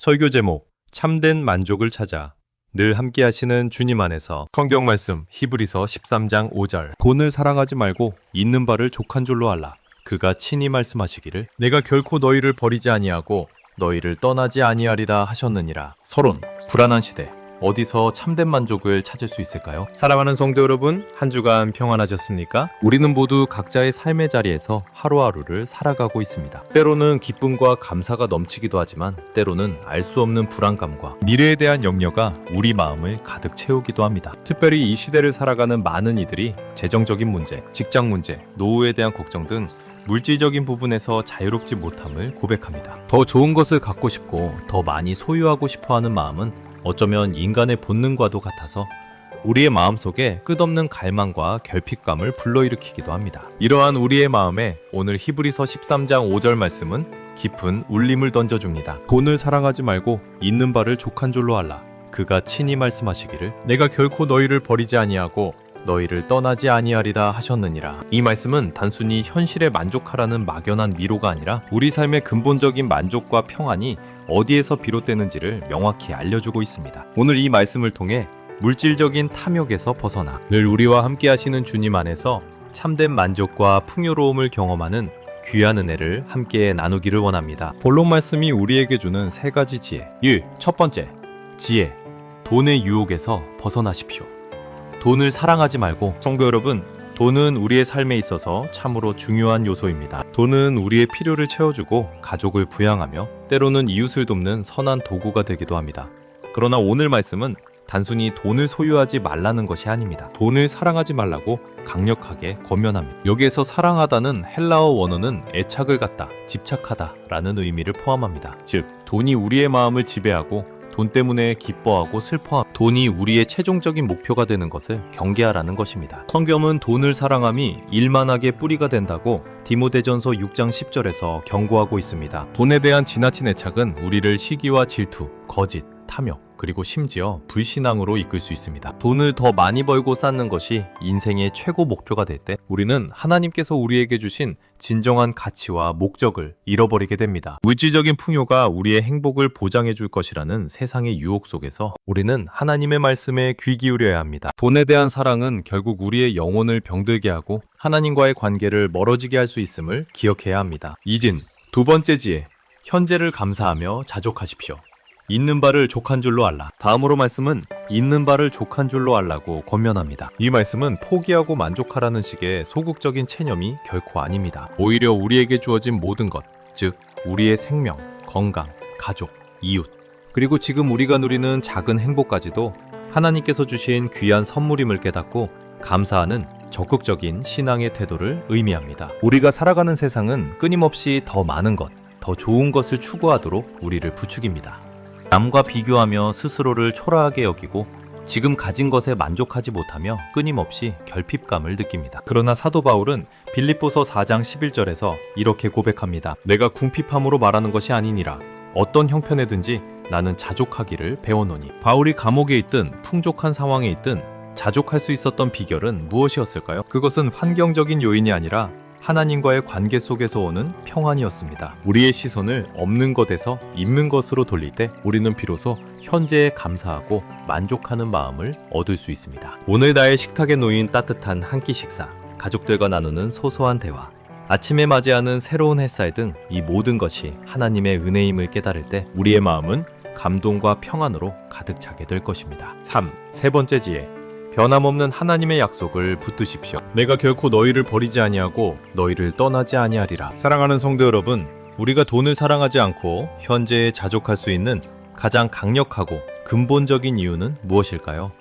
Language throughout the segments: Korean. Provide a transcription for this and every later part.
설교 제목 참된 만족을 찾아. 늘 함께 하시는 주님 안에서. 성경 말씀 히브리서 13장 5절. 돈을 사랑하지 말고 있는 바를 족한 줄로 알라. 그가 친히 말씀하시기를 내가 결코 너희를 버리지 아니하고 너희를 떠나지 아니하리라 하셨느니라. 서론. 불안한 시대 어디서 참된 만족을 찾을 수 있을까요? 사랑하는 성도 여러분, 한 주간 평안하셨습니까? 우리는 모두 각자의 삶의 자리에서 하루하루를 살아가고 있습니다. 때로는 기쁨과 감사가 넘치기도 하지만 때로는 알 수 없는 불안감과 미래에 대한 염려가 우리 마음을 가득 채우기도 합니다. 특별히 이 시대를 살아가는 많은 이들이 재정적인 문제, 직장 문제, 노후에 대한 걱정 등 물질적인 부분에서 자유롭지 못함을 고백합니다. 더 좋은 것을 갖고 싶고 더 많이 소유하고 싶어하는 마음은 어쩌면 인간의 본능과도 같아서 우리의 마음속에 끝없는 갈망과 결핍감을 불러일으키기도 합니다. 이러한 우리의 마음에 오늘 히브리서 13장 5절 말씀은 깊은 울림을 던져줍니다. 돈을 사랑하지 말고 있는 바를 족한 줄로 알라. 그가 친히 말씀하시기를 내가 결코 너희를 버리지 아니하고 너희를 떠나지 아니하리라 하셨느니라. 이 말씀은 단순히 현실에 만족하라는 막연한 위로가 아니라 우리 삶의 근본적인 만족과 평안이 어디에서 비롯되는지를 명확히 알려주고 있습니다. 오늘 이 말씀을 통해 물질적인 탐욕에서 벗어나 늘 우리와 함께 하시는 주님 안에서 참된 만족과 풍요로움을 경험하는 귀한 은혜를 함께 나누기를 원합니다. 본론 말씀이 우리에게 주는 세 가지 지혜. 1. 첫 번째, 지혜. 돈의 유혹에서 벗어나십시오. 돈을 사랑하지 말고. 성도 여러분, 돈은 우리의 삶에 있어서 참으로 중요한 요소입니다. 돈은 우리의 필요를 채워주고 가족을 부양하며 때로는 이웃을 돕는 선한 도구가 되기도 합니다. 그러나 오늘 말씀은 단순히 돈을 소유하지 말라는 것이 아닙니다. 돈을 사랑하지 말라고 강력하게 권면합니다. 여기에서 사랑하다는 헬라어 원어는 애착을 갖다, 집착하다 라는 의미를 포함합니다. 즉, 돈이 우리의 마음을 지배하고 돈 때문에 기뻐하고 슬퍼함, 돈이 우리의 최종적인 목표가 되는 것을 경계하라는 것입니다. 성경은 돈을 사랑함이 일만하게 뿌리가 된다고 디모데전서 6장 10절에서 경고하고 있습니다. 돈에 대한 지나친 애착은 우리를 시기와 질투, 거짓, 탐욕, 그리고 심지어 불신앙으로 이끌 수 있습니다. 돈을 더 많이 벌고 쌓는 것이 인생의 최고 목표가 될 때 우리는 하나님께서 우리에게 주신 진정한 가치와 목적을 잃어버리게 됩니다. 물질적인 풍요가 우리의 행복을 보장해 줄 것이라는 세상의 유혹 속에서 우리는 하나님의 말씀에 귀 기울여야 합니다. 돈에 대한 사랑은 결국 우리의 영혼을 병들게 하고 하나님과의 관계를 멀어지게 할 수 있음을 기억해야 합니다. 이진, 두 번째 지혜. 현재를 감사하며 자족하십시오. 있는 바를 족한 줄로 알라. 다음으로 말씀은 있는 바를 족한 줄로 알라고 권면합니다. 이 말씀은 포기하고 만족하라는 식의 소극적인 체념이 결코 아닙니다. 오히려 우리에게 주어진 모든 것, 즉 우리의 생명, 건강, 가족, 이웃, 그리고 지금 우리가 누리는 작은 행복까지도 하나님께서 주신 귀한 선물임을 깨닫고 감사하는 적극적인 신앙의 태도를 의미합니다. 우리가 살아가는 세상은 끊임없이 더 많은 것, 더 좋은 것을 추구하도록 우리를 부추깁니다. 남과 비교하며 스스로를 초라하게 여기고 지금 가진 것에 만족하지 못하며 끊임없이 결핍감을 느낍니다. 그러나 사도 바울은 빌립보서 4장 11절에서 이렇게 고백합니다. 내가 궁핍함으로 말하는 것이 아니니라. 어떤 형편에든지 나는 자족하기를 배워노니. 바울이 감옥에 있든 풍족한 상황에 있든 자족할 수 있었던 비결은 무엇이었을까요? 그것은 환경적인 요인이 아니라 하나님과의 관계 속에서 오는 평안이었습니다. 우리의 시선을 없는 것에서 있는 것으로 돌릴 때 우리는 비로소 현재에 감사하고 만족하는 마음을 얻을 수 있습니다. 오늘 나의 식탁에 놓인 따뜻한 한 끼 식사, 가족들과 나누는 소소한 대화, 아침에 맞이하는 새로운 햇살 등 이 모든 것이 하나님의 은혜임을 깨달을 때 우리의 마음은 감동과 평안으로 가득 차게 될 것입니다. 3. 세 번째 지혜. 변함없는 하나님의 약속을 붙드십시오. 내가 결코 너희를 버리지 아니하고 너희를 떠나지 아니하리라. 사랑하는 성도 여러분, 우리가 돈을 사랑하지 않고 현재에 자족할 수 있는 가장 강력하고 근본적인 이유는 무엇일까요?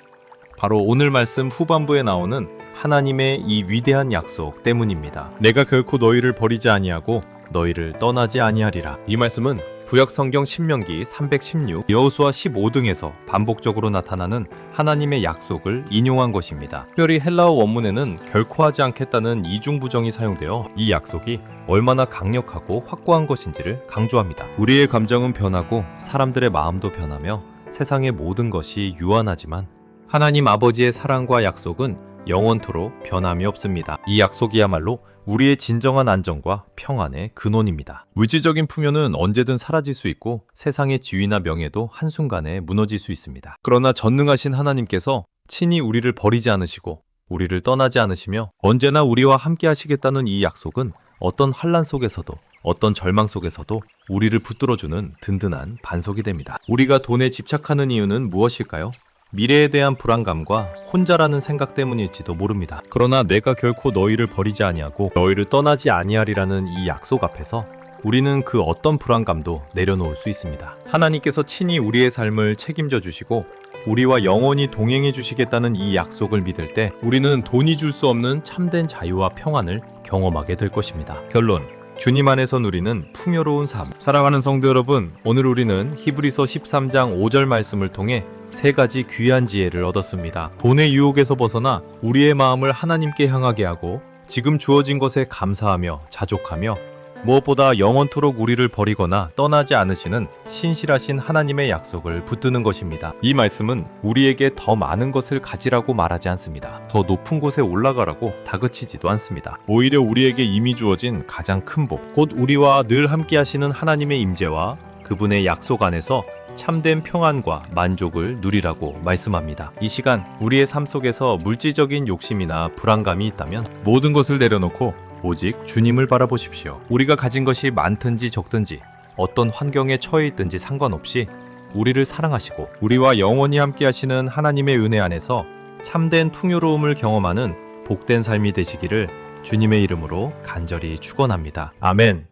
바로 오늘 말씀 후반부에 나오는 하나님의 이 위대한 약속 때문입니다. 내가 결코 너희를 버리지 아니하고 너희를 떠나지 아니하리라. 이 말씀은 구약 성경 신명기 316, 여호수아 15 등에서 반복적으로 나타나는 하나님의 약속을 인용한 것입니다. 특별히 헬라어 원문에는 결코 하지 않겠다는 이중부정이 사용되어 이 약속이 얼마나 강력하고 확고한 것인지를 강조합니다. 우리의 감정은 변하고 사람들의 마음도 변하며 세상의 모든 것이 유한하지만 하나님 아버지의 사랑과 약속은 영원토록 변함이 없습니다. 이 약속이야말로 우리의 진정한 안정과 평안의 근원입니다. 물질적인 풍요는 언제든 사라질 수 있고 세상의 지위나 명예도 한순간에 무너질 수 있습니다. 그러나 전능하신 하나님께서 친히 우리를 버리지 않으시고 우리를 떠나지 않으시며 언제나 우리와 함께 하시겠다는 이 약속은 어떤 환난 속에서도 어떤 절망 속에서도 우리를 붙들어주는 든든한 반석이 됩니다. 우리가 돈에 집착하는 이유는 무엇일까요? 미래에 대한 불안감과 혼자라는 생각 때문일지도 모릅니다. 그러나 내가 결코 너희를 버리지 아니하고 너희를 떠나지 아니하리라는 이 약속 앞에서 우리는 그 어떤 불안감도 내려놓을 수 있습니다. 하나님께서 친히 우리의 삶을 책임져 주시고 우리와 영원히 동행해 주시겠다는 이 약속을 믿을 때 우리는 돈이 줄 수 없는 참된 자유와 평안을 경험하게 될 것입니다. 결론. 주님 안에서 누리는 풍요로운 삶. 사랑하는 성도 여러분, 오늘 우리는 히브리서 13장 5절 말씀을 통해 세 가지 귀한 지혜를 얻었습니다. 돈의 유혹에서 벗어나 우리의 마음을 하나님께 향하게 하고 지금 주어진 것에 감사하며 자족하며 무엇보다 영원토록 우리를 버리거나 떠나지 않으시는 신실하신 하나님의 약속을 붙드는 것입니다. 이 말씀은 우리에게 더 많은 것을 가지라고 말하지 않습니다. 더 높은 곳에 올라가라고 다그치지도 않습니다. 오히려 우리에게 이미 주어진 가장 큰 복, 곧 우리와 늘 함께 하시는 하나님의 임재와 그분의 약속 안에서 참된 평안과 만족을 누리라고 말씀합니다. 이 시간 우리의 삶 속에서 물질적인 욕심이나 불안감이 있다면 모든 것을 내려놓고 오직 주님을 바라보십시오. 우리가 가진 것이 많든지 적든지 어떤 환경에 처해 있든지 상관없이 우리를 사랑하시고 우리와 영원히 함께 하시는 하나님의 은혜 안에서 참된 풍요로움을 경험하는 복된 삶이 되시기를 주님의 이름으로 간절히 축원합니다. 아멘.